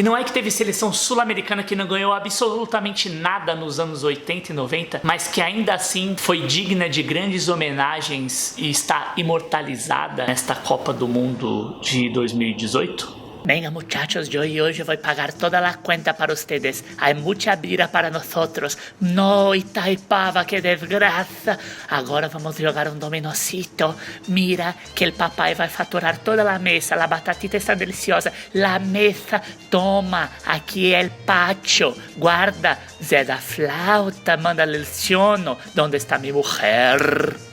E não é que teve seleção sul-americana que não ganhou absolutamente nada nos anos 80 e 90, mas que ainda assim foi digna de grandes homenagens e está imortalizada nesta Copa do Mundo de 2018? Venga muchachos, yo hoy voy a pagar toda la cuenta para ustedes. Hay mucha bira para nosotros. No, Itaipava, que desgracia. Agora vamos jogar un dominocito. Mira que el papai vai faturar toda la mesa. La batatita está deliciosa. La mesa, toma, aquí el pacho. Guarda, Zé da flauta, manda leciono. ¿Dónde está mi mujer?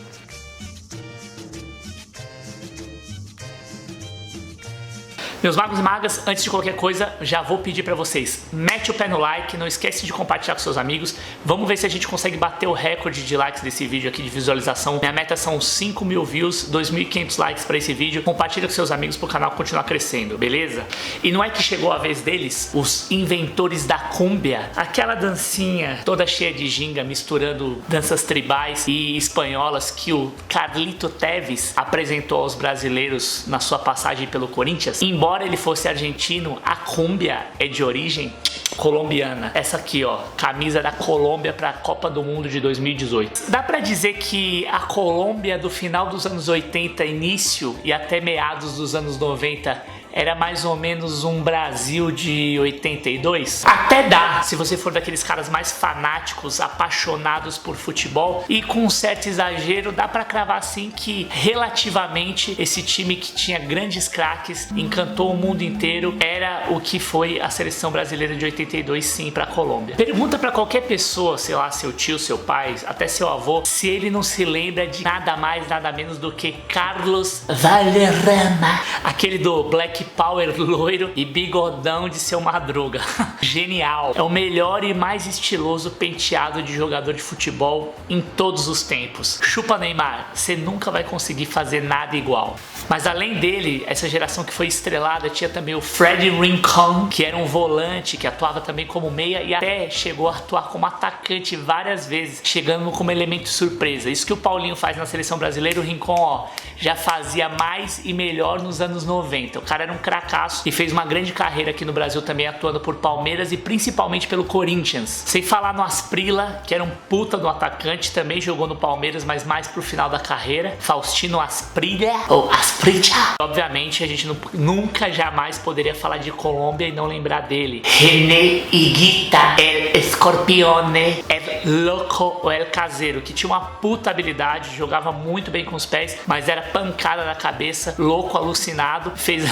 Meus magos e magas, antes de qualquer coisa, já vou pedir pra vocês, mete o pé no like, não esquece de compartilhar com seus amigos, vamos ver se a gente consegue bater o recorde de likes desse vídeo aqui de visualização. Minha meta são 5.000 views, 2.500 likes pra esse vídeo, compartilha com seus amigos pro canal continuar crescendo, beleza? E não é que chegou a vez deles, os inventores da cúmbia, aquela dancinha toda cheia de ginga, misturando danças tribais e espanholas que o Carlito Tevez apresentou aos brasileiros na sua passagem pelo Corinthians. Embora ele fosse argentino, a cúmbia é de origem colombiana. Essa aqui, ó, camisa da Colômbia para a Copa do Mundo de 2018. Dá pra dizer que a Colômbia do final dos anos 80, início e até meados dos anos 90 era mais ou menos um Brasil de 82? Até dá, se você for daqueles caras mais fanáticos, apaixonados por futebol, e com um certo exagero dá pra cravar assim que relativamente esse time que tinha grandes craques, encantou o mundo inteiro, era o que foi a seleção brasileira de 82 sim pra Colômbia. Pergunta pra qualquer pessoa, sei lá, seu tio, seu pai, até seu avô, se ele não se lembra de nada mais, nada menos do que Carlos Valderrama, aquele do Black Power loiro e bigodão de seu Madruga. Genial. É o melhor e mais estiloso penteado de jogador de futebol em todos os tempos. Chupa Neymar, você nunca vai conseguir fazer nada igual. Mas além dele, essa geração que foi estrelada tinha também o Freddy Rincon, que era um volante, que atuava também como meia e até chegou a atuar como atacante várias vezes, chegando como elemento surpresa. Isso que o Paulinho faz na seleção brasileira, o Rincon, ó, já fazia mais e melhor nos anos 90. O cara era um cracaço e fez uma grande carreira aqui no Brasil também, atuando por Palmeiras e principalmente pelo Corinthians. Sem falar no Asprilla, que era um puta do atacante, também jogou no Palmeiras, mas mais pro final da carreira. Faustino Asprilla, ou Asprilla. Obviamente a gente nunca jamais poderia falar de Colômbia e não lembrar dele. René Higuita, el Escorpione, el Loco ou el Caseiro, que tinha uma puta habilidade, jogava muito bem com os pés, mas era pancada na cabeça, louco, alucinado, fez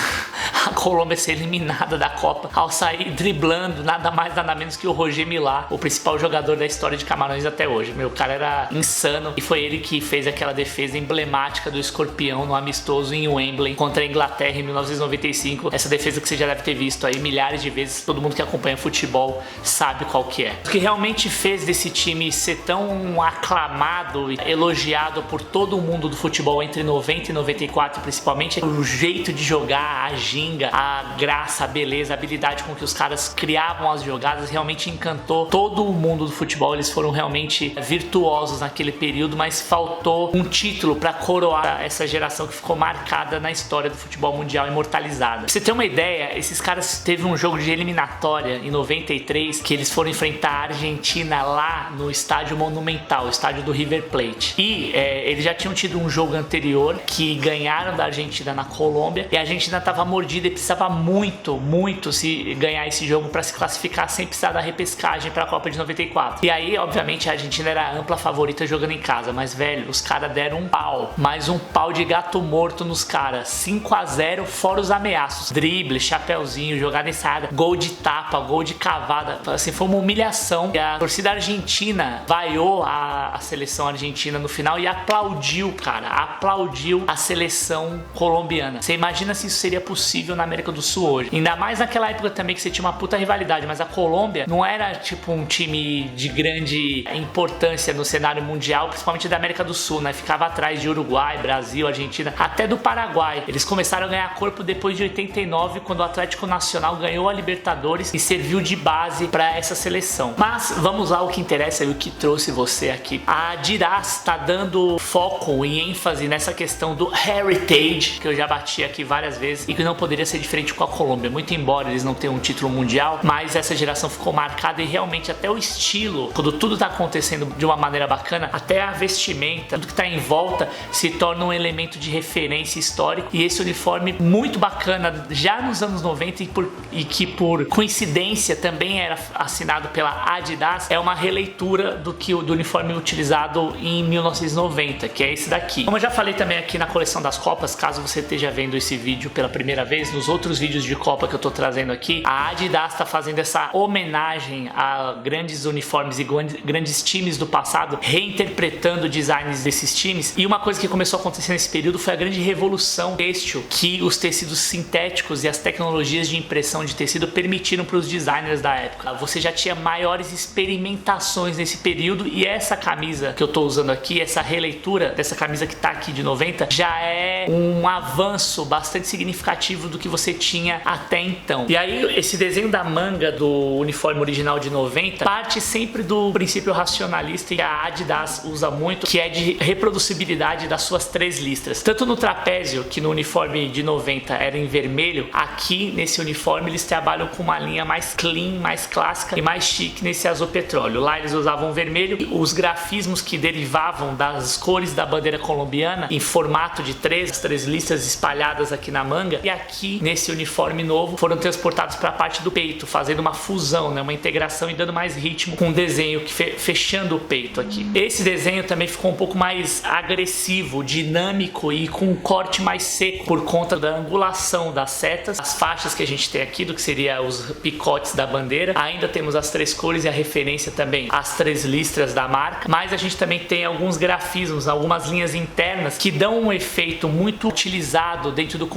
a Colômbia ser eliminada da Copa ao sair driblando nada mais nada menos que o Roger Milá, o principal jogador da história de Camarões até hoje. Meu, cara era insano e foi ele que fez aquela defesa emblemática do Escorpião no amistoso em Wembley contra a Inglaterra em 1995. Essa defesa que você já deve ter visto aí milhares de vezes, todo mundo que acompanha futebol sabe qual que é. O que realmente fez desse time ser tão aclamado e elogiado por todo o mundo do futebol entre 90 e 94 principalmente é o jeito de jogar, a ginga, a graça, a beleza, a habilidade com que os caras criavam as jogadas, realmente encantou todo o mundo do futebol. Eles foram realmente virtuosos naquele período, mas faltou um título para coroar essa geração que ficou marcada na história do futebol mundial, imortalizada. Pra você ter uma ideia, esses caras teve um jogo de eliminatória em 93 que eles foram enfrentar a Argentina lá no estádio Monumental, o estádio do River Plate. E eles já tinham tido um jogo anterior que ganharam da Argentina na Colômbia e a Argentina estava mordida e precisava muito se ganhar esse jogo para se classificar sem precisar da repescagem para a Copa de 94. E aí, obviamente, a Argentina era a ampla favorita jogando em casa, mas velho, os caras deram um pau, mais um pau de gato morto nos caras, 5-0 fora os ameaços, drible, chapeuzinho, jogada ensaiada, gol de tapa, gol de cavada, assim, foi uma humilhação. E a torcida argentina vaiou a seleção argentina no final e aplaudiu, cara, aplaudiu a seleção colombiana. Você imagina se isso seria possível na América do Sul hoje, ainda mais naquela época também que você tinha uma puta rivalidade, mas a Colômbia não era tipo um time de grande importância no cenário mundial, principalmente da América do Sul, né, ficava atrás de Uruguai, Brasil, Argentina, até do Paraguai. Eles começaram a ganhar corpo depois de 89, quando o Atlético Nacional ganhou a Libertadores e serviu de base para essa seleção. Mas vamos lá, o que interessa interessa e o que trouxe você aqui. A Adidas tá dando foco e ênfase nessa questão do heritage, que eu já bati aqui várias vezes, e que não poderia ser diferente com a Colômbia, muito embora eles não tenham um título mundial, mas essa geração ficou marcada e realmente até o estilo, quando tudo tá acontecendo de uma maneira bacana, até a vestimenta, tudo que tá em volta se torna um elemento de referência histórico, e esse uniforme muito bacana já nos anos 90 e que por coincidência também era assinado pela Adidas, é uma releitura do uniforme utilizado em 1990, que é esse daqui. Como eu já falei também aqui na coleção das Copas, caso você esteja vendo esse vídeo pela primeira vez, nos outros vídeos de Copa que eu tô trazendo aqui, a Adidas tá fazendo essa homenagem a grandes uniformes e grandes times do passado, reinterpretando designs desses times. E uma coisa que começou a acontecer nesse período foi a grande revolução têxtil que os tecidos sintéticos e as tecnologias de impressão de tecido permitiram para os designers da época. Você já tinha maiores experimentações nesse período, e essa camisa que eu tô usando aqui, essa releitura dessa camisa que tá aqui de 90, já é um avanço bastante significativo do que você tinha até então. E aí esse desenho da manga do uniforme original de 90 parte sempre do princípio racionalista que a Adidas usa muito, que é de reproducibilidade das suas 3 listras. Tanto no trapézio, que no uniforme de 90 era em vermelho, aqui nesse uniforme eles trabalham com uma linha mais clean, mais clássica e mais chique nesse azul petróleo. Lá eles usavam vermelho, e os grafismos que derivavam das cores da bandeira colombiana em formato de 3, as 3 listras espalhadas aqui na manga, e aqui nesse uniforme novo foram transportados para a parte do peito, fazendo uma fusão, né, uma integração e dando mais ritmo com o desenho que fechando o peito aqui. Esse desenho também ficou um pouco mais agressivo, dinâmico e com um corte mais seco por conta da angulação das setas, as faixas que a gente tem aqui do que seria os picotes da bandeira. Ainda temos as 3 cores e a referência também às 3 listras da marca, mas a gente também tem alguns grafismos, algumas linhas internas que dão um efeito muito utilizado dentro do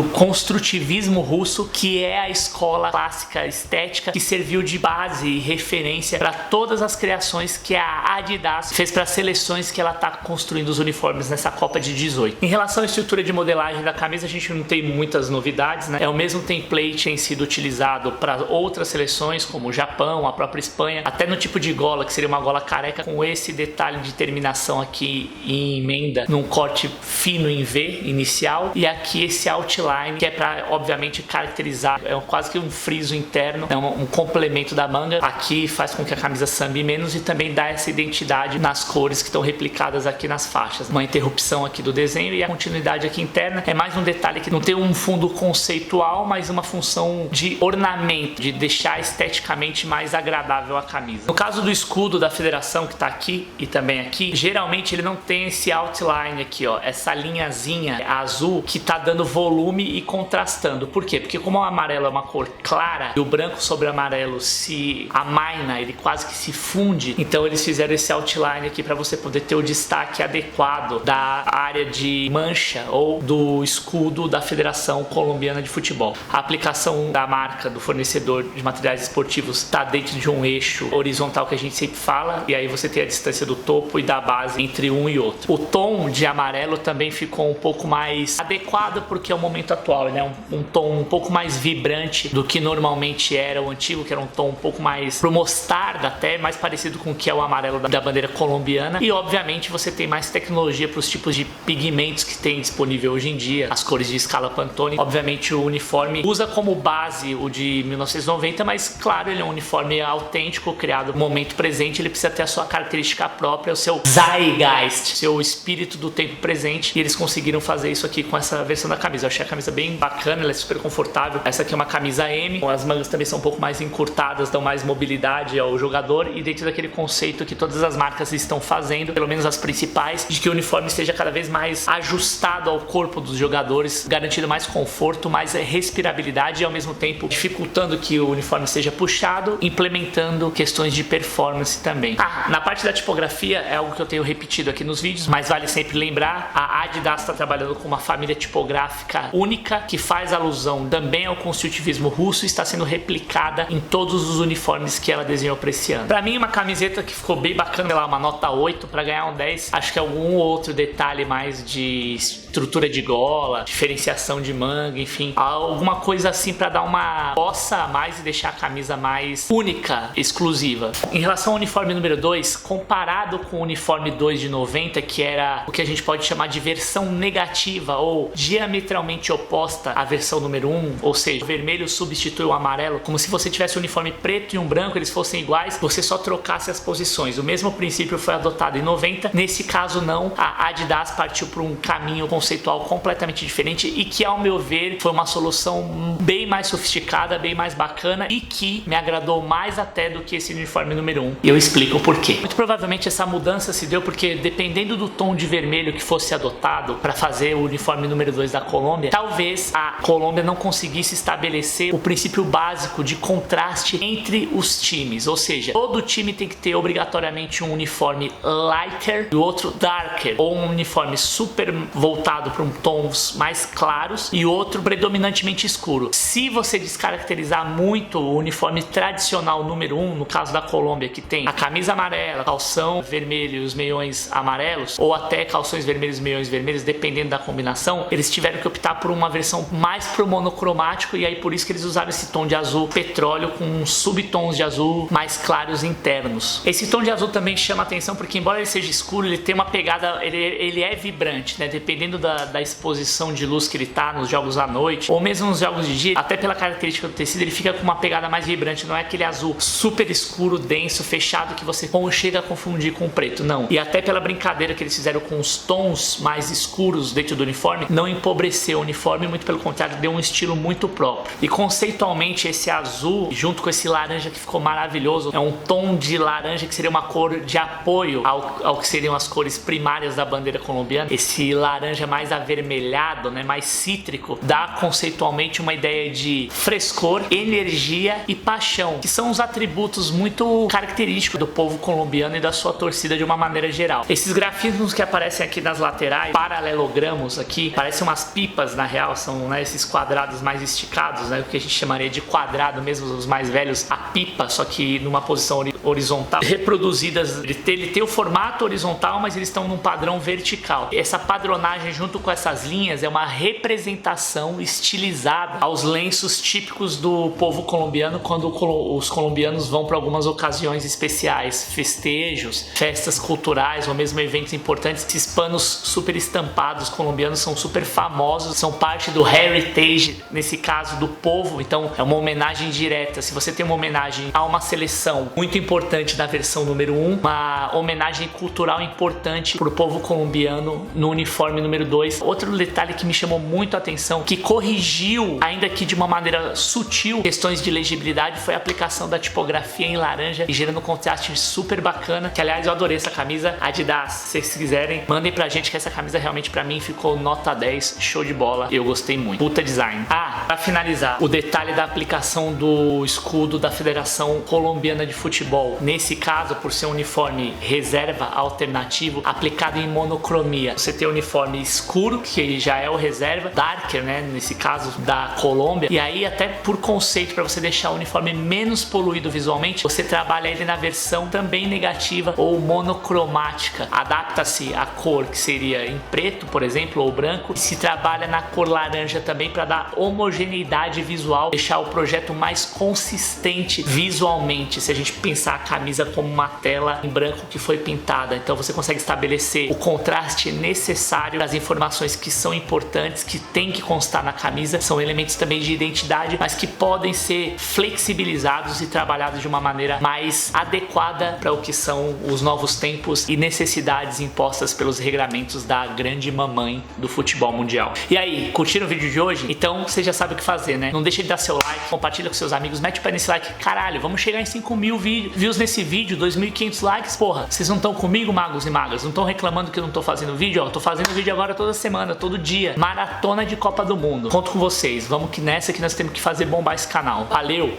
construtivismo russo, que é a escola clássica estética que serviu de base e referência para todas as criações que a Adidas fez para as seleções que ela está construindo os uniformes nessa Copa de 18. Em relação à estrutura de modelagem da camisa, a gente não tem muitas novidades, né? É o mesmo template que tem sido utilizado para outras seleções como o Japão, a própria Espanha, até no tipo de gola, que seria uma gola careca com esse detalhe de terminação aqui em emenda num corte fino em V inicial, e aqui esse outline que é para obviamente caracterizar, é quase que um friso interno, é um complemento da manga. Aqui faz com que a camisa sambe menos e também dá essa identidade nas cores que estão replicadas aqui nas faixas. Uma interrupção aqui do desenho e a continuidade aqui interna é mais um detalhe que não tem um fundo conceitual, mas uma função de ornamento, de deixar esteticamente mais agradável a camisa. No caso do escudo da federação que tá aqui e também aqui, geralmente ele não tem esse outline aqui, ó, essa linhazinha azul que tá dando volume e contrastando. Por quê? Porque como o amarelo é uma cor clara e o branco sobre o amarelo se amaina, ele quase que se funde, então eles fizeram esse outline aqui para você poder ter o destaque adequado da área de mancha ou do escudo da Federação Colombiana de Futebol. A aplicação da marca, do fornecedor de materiais esportivos, está dentro de um eixo horizontal que a gente sempre fala, e aí você tem a distância do topo e da base entre um e outro. O tom de amarelo também ficou um pouco mais adequado porque é o momento atual, né? Um tom um pouco mais vibrante do que normalmente era o antigo, que era um tom um pouco mais pro mostarda, até mais parecido com o que é o amarelo da bandeira colombiana. E obviamente você tem mais tecnologia para os tipos de pigmentos que tem disponível hoje em dia, as cores de escala Pantone. Obviamente o uniforme usa como base o de 1990, mas claro, ele é um uniforme autêntico, criado no momento presente, ele precisa ter a sua característica própria, o seu Zeitgeist, seu espírito do tempo presente, e eles conseguiram fazer isso aqui com essa versão da camisa. Eu achei a camisa bem bacana, ela é super confortável. Essa aqui é uma camisa M, as mangas também são um pouco mais encurtadas, dão mais mobilidade ao jogador, e dentro daquele conceito que todas as marcas estão fazendo, pelo menos as principais, de que o uniforme esteja cada vez mais ajustado ao corpo dos jogadores, garantindo mais conforto, mais respirabilidade e ao mesmo tempo dificultando que o uniforme seja puxado, implementando questões de performance também. Na parte da tipografia é algo que eu tenho repetido aqui nos vídeos, mas vale sempre lembrar, a Adidas está trabalhando com uma família tipográfica única que faz alusão também ao construtivismo russo e está sendo replicada em todos os uniformes que ela desenhou para esse ano. Para mim, uma camiseta que ficou bem bacana, lá, uma nota 8 para ganhar um 10. Acho que algum outro detalhe mais de estrutura de gola, diferenciação de manga, enfim, alguma coisa assim pra dar uma bossa a mais e deixar a camisa mais única, exclusiva. Em relação ao uniforme número 2, comparado com o uniforme 2 de 90, que era o que a gente pode chamar de versão negativa ou diametralmente oposta à versão número 1, ou seja, o vermelho substitui o amarelo, como se você tivesse um uniforme preto e um branco, eles fossem iguais, você só trocasse as posições. O mesmo princípio foi adotado em 90, nesse caso não, a Adidas partiu por um caminho conceitual completamente diferente e que, ao meu ver, foi uma solução bem mais sofisticada, bem mais bacana e que me agradou mais até do que esse uniforme número 1. E eu explico o porquê. Muito provavelmente essa mudança se deu porque, dependendo do tom de vermelho que fosse adotado para fazer o uniforme número 2 da Colômbia, talvez a Colômbia não conseguisse estabelecer o princípio básico de contraste entre os times, ou seja, todo time tem que ter obrigatoriamente um uniforme lighter e o outro darker, ou um uniforme super voltado para tons mais claros e outro predominantemente escuro. Se você descaracterizar muito o uniforme tradicional número 1, no caso da Colômbia, que tem a camisa amarela, calção vermelho e os meiões amarelos, ou até calções vermelhos e meiões vermelhos, dependendo da combinação, eles tiveram que optar por uma versão mais pro monocromático, e aí por isso que eles usaram esse tom de azul petróleo com subtons de azul mais claros internos. Esse tom de azul também chama atenção porque, embora ele seja escuro, ele tem uma pegada, ele é vibrante, né? Dependendo da exposição de luz que ele tá nos jogos à noite, ou mesmo nos jogos de dia, até pela característica do tecido, ele fica com uma pegada mais vibrante, não é aquele azul super escuro, denso, fechado, que você chega a confundir com o preto, não. E até pela brincadeira que eles fizeram com os tons mais escuros dentro do uniforme, não empobreceu o uniforme, muito pelo contrário, deu um estilo muito próprio. E conceitualmente esse azul, junto com esse laranja que ficou maravilhoso, é um tom de laranja que seria uma cor de apoio ao que seriam as cores primárias da bandeira colombiana. Esse laranja mais avermelhado, né, mais cítrico, dá conceitualmente uma ideia de frescor, energia e paixão, que são os atributos muito característicos do povo colombiano e da sua torcida de uma maneira geral. Esses grafismos que aparecem aqui nas laterais, paralelogramos aqui, parecem umas pipas, na real, são, né, esses quadrados mais esticados, né, o que a gente chamaria de quadrado, mesmo os mais velhos, a pipa, só que numa posição horizontal, reproduzidas. Ele tem o formato horizontal, mas eles estão num padrão vertical. Essa padronagem junto com essas linhas é uma representação estilizada aos lenços típicos do povo colombiano quando os colombianos vão para algumas ocasiões especiais, festejos, festas culturais ou mesmo eventos importantes. Esses panos super estampados colombianos são super famosos, são parte do heritage, nesse caso do povo, então é uma homenagem direta. Se você tem uma homenagem a uma seleção muito importante da versão número 1, uma homenagem cultural importante pro povo colombiano no uniforme número 2. Outro detalhe que me chamou muito a atenção, que corrigiu, ainda que de uma maneira sutil, questões de legibilidade, foi a aplicação da tipografia em laranja e gerando um contraste super bacana, que aliás eu adorei essa camisa. Adidas, se vocês quiserem, mandem pra gente que essa camisa realmente pra mim ficou nota 10, show de bola, eu gostei muito. Puta design. Pra finalizar, o detalhe da aplicação do escudo da Federação Colombiana de Futebol, nesse caso por ser um uniforme reserva alternativo aplicado em monocromia. Você tem o uniforme escuro, que já é o reserva, darker, né, nesse caso da Colômbia, e aí até por conceito, para você deixar o uniforme menos poluído visualmente, você trabalha ele na versão também negativa ou monocromática. Adapta-se a cor que seria em preto, por exemplo, ou branco, e se trabalha na cor laranja também para dar homogeneidade visual, deixar o projeto mais consistente visualmente, se a gente pensar a camisa como uma tela em branco que foi pintada. Então você consegue estabelecer o contraste necessário das informações que são importantes, que tem que constar na camisa, são elementos também de identidade, mas que podem ser flexibilizados e trabalhados de uma maneira mais adequada para o que são os novos tempos e necessidades impostas pelos regramentos da grande mamãe do futebol mundial. E aí, curtiram o vídeo de hoje? Então você já sabe o que fazer, né? Não deixa de dar seu like, compartilha com seus amigos, mete o pé nesse like. Caralho, vamos chegar em 5.000 views nesse vídeo, 2.500 likes, porra. Vocês não estão comigo, magos e magas? Não estão reclamando que eu não tô fazendo vídeo? Ó, tô fazendo vídeo agora toda semana, todo dia. Maratona de Copa do Mundo. Conto com vocês. Vamos que nessa que nós temos que fazer bombar esse canal. Valeu!